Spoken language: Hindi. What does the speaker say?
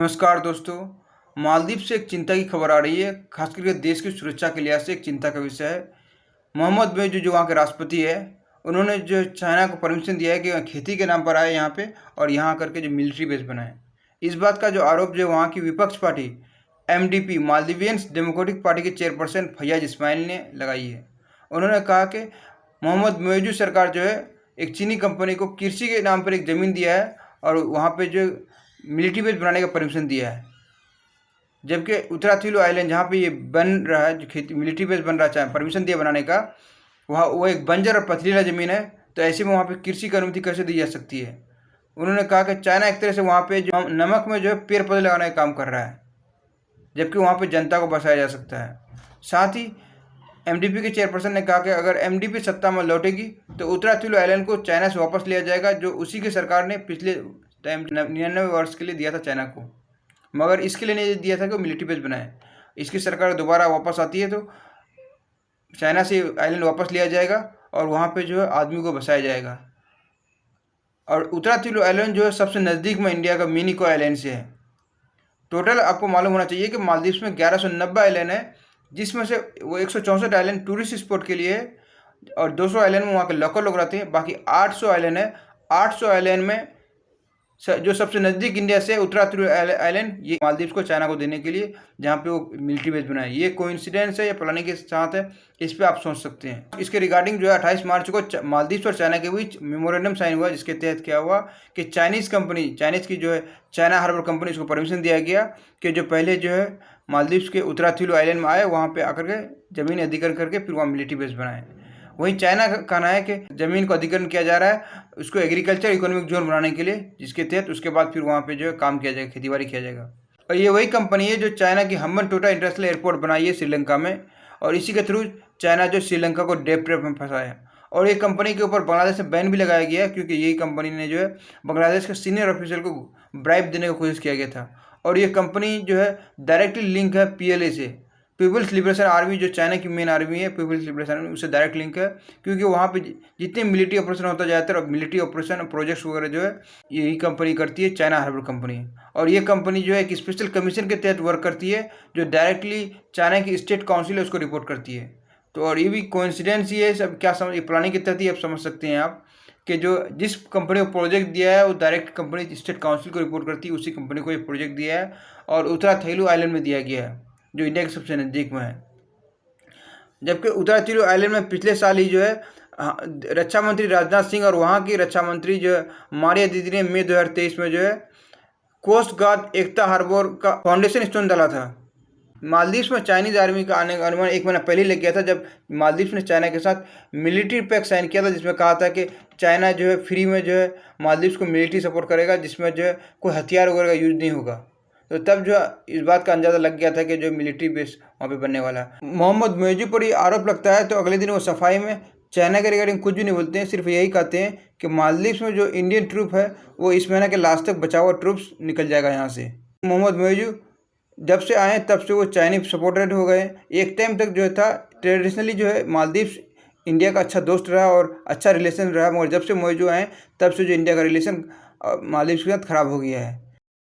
नमस्कार दोस्तों। मालदीव से एक चिंता की खबर आ रही है, खास करके देश की सुरक्षा के लिहाज से एक चिंता का विषय है। मोहम्मद मुइज़ जो वहाँ के राष्ट्रपति है, उन्होंने जो चाइना को परमिशन दिया है कि वह खेती के नाम पर आए यहाँ पे और यहाँ करके जो मिलिट्री बेस बनाए। इस बात का जो आरोप जो वहाँ की विपक्ष पार्टी MDP मालदीवियंस डेमोक्रेटिक पार्टी के चेयरपर्सन फैयाज इस्माइल ने लगाई है। उन्होंने कहा कि मोहम्मद मुइज़ सरकार जो है एक चीनी कंपनी को कृषि के नाम पर एक ज़मीन दिया है और वहाँ पे जो मिलिट्री बेस बनाने का परमिशन दिया है, जबकि उत्तराथिलु आइलैंड जहाँ पे ये बन रहा है, जो खेती मिलिट्री बेस बन रहा है, परमिशन दिया बनाने का, वहाँ वो एक बंजर और पथरीला ज़मीन है। तो ऐसे में वहाँ पे कृषि की अनुमति कैसे दी जा सकती है। उन्होंने कहा कि चाइना एक तरह से वहाँ पे जो नमक में जो है पेड़ पौधे लगाने का काम कर रहा है, जबकि वहाँ पे जनता को बसाया जा सकता है। साथ ही MDP के चेयरपर्सन ने कहा कि अगर MDP सत्ता में लौटेगी तो उत्तराथिलु आइलैंड को चाइना से वापस लिया जाएगा, जो उसी की सरकार ने पिछले टाइम 99 वर्ष के लिए दिया था चाइना को, मगर इसके लिए नहीं दिया था कि वो मिलिट्री बेस बनाए। इसकी सरकार दोबारा वापस आती है तो चाइना से आइलैंड वापस लिया जाएगा और वहाँ पे जो है आदमी को बसाया जाएगा। और उत्तराथिलु आइलैंड जो है सबसे नज़दीक में इंडिया का मिनिको आइलैंड से है। टोटल आपको मालूम होना चाहिए कि मालदीव्स में 1190 आइलैंड है, जिसमें से वो 164 आइलैंड टूरिस्ट स्पॉट के लिए है और 200 आइलैंड में वहाँ के लोकल लोग रहते हैं। बाकी 800 आइलैंड है। 800 आइलैंड में जो सबसे नज़दीक इंडिया से उत्तराथिलु आइलैंड, ये मालदीव्स को चाइना को देने के लिए, जहाँ पे वो मिलिट्री बेस बनाए। ये कोइंसिडेंस है या प्लानिंग के साथ है, इस पे आप सोच सकते हैं। इसके रिगार्डिंग जो है 28 मार्च को मालदीव्स और चाइना के बीच मेमोरेंडम साइन हुआ, जिसके तहत क्या हुआ कि चाइनीज़ की जो है चाइना हार्बर कंपनी, उसको परमिशन दिया गया कि जो पहले जो है मालदीव्स के उत्तराथिलु आइलैंड में आए, वहाँ पर आकर के ज़मीन अधिग्रहण करके फिर वहाँ मिलिट्री बेस बनाए। वहीं चाइना का कहना है कि ज़मीन को अधिग्रहण किया जा रहा है उसको एग्रीकल्चर इकोनॉमिक जोन बनाने के लिए, जिसके तहत उसके बाद फिर वहाँ पे जो है काम किया जाएगा, खेतीबाड़ी किया जाएगा। और ये वही कंपनी है जो चाइना की हम्बनटोटा इंटरनेशनल एयरपोर्ट बनाई है श्रीलंका में, और इसी के थ्रू चाइना जो श्रीलंका को डेट ट्रैप में फंसाया। और ये कंपनी के ऊपर बांग्लादेश में बैन भी लगाया गया है, क्योंकि यही कंपनी ने जो है बांग्लादेश के सीनियर ऑफिसर को ब्राइब देने की कोशिश किया गया था। और ये कंपनी जो है डायरेक्टली लिंक है PLA से, पीपल्स लिबरेशन आर्मी, जो चाइना की मेन आर्मी है पीपल्स लिबरेशन आर्मी, उससे डायरेक्ट लिंक है, क्योंकि वहाँ पे जितने मिलिट्री ऑपरेशन होता जाता है, मिलिट्री ऑपरेशन प्रोजेक्ट्स वगैरह जो है यही कंपनी करती है, चाइना हार्बर कंपनी। और ये कंपनी जो है एक स्पेशल कमीशन के तहत वर्क करती है, जो डायरेक्टली चाइना की स्टेट काउंसिल है उसको रिपोर्ट करती है। तो और ये भी कोइंसिडेंस ही है, सब क्या समझ, प्लानिंग के तहत ही आप समझ सकते हैं आप कि जो जिस कंपनी को प्रोजेक्ट दिया है वो डायरेक्ट कंपनी स्टेट काउंसिल को रिपोर्ट करती है, उसी कंपनी को ये प्रोजेक्ट दिया है और उत्तराथिलु आइलैंड में दिया गया है, जो इंडिया के सबसे नज़दीक में है। जबकि उत्तराथिलु आइलैंड में पिछले साल ही जो है रक्षा मंत्री राजनाथ सिंह और वहाँ की रक्षा मंत्री जो है मारिया दीदी ने मई 2023 में जो है कोस्ट गार्ड एकता हार्बर का फाउंडेशन स्टोन डाला था। मालदीव्स में चाइनीज़ आर्मी का आने का अनुमान 1 महीना पहले लग गया था, जब मालदीव्स ने चाइना के साथ मिलिट्री पैक्ट साइन किया था, जिसमें कहा था कि चाइना जो है फ्री में जो है मालदीव्स को मिलिट्री सपोर्ट करेगा, जिसमें जो है कोई हथियार वगैरह का यूज नहीं होगा। तो तब जो इस बात का अंदाज़ा लग गया था कि जो मिलिट्री बेस वहाँ पे बनने वाला है। मोहम्मद मुइज़ पर ये आरोप लगता है तो अगले दिन वो सफाई में चाइना के रिगार्डिंग कुछ भी नहीं बोलते हैं, सिर्फ यही कहते हैं कि मालदीव्स में जो इंडियन ट्रूप है वो इस महीने के लास्ट तक बचा हुआ ट्रूप्स निकल जाएगा यहाँ से। मोहम्मद मुइज़ जब से आए तब से वो चाइनीज सपोर्टेड हो गए। एक टाइम तक जो था ट्रेडिशनली जो है मालदीव्स इंडिया का अच्छा दोस्त रहा और अच्छा रिलेशन रहा, मगर जब से मुइज़ आए तब से जो इंडिया का रिलेशन मालदीव्स के साथ ख़राब हो गया है।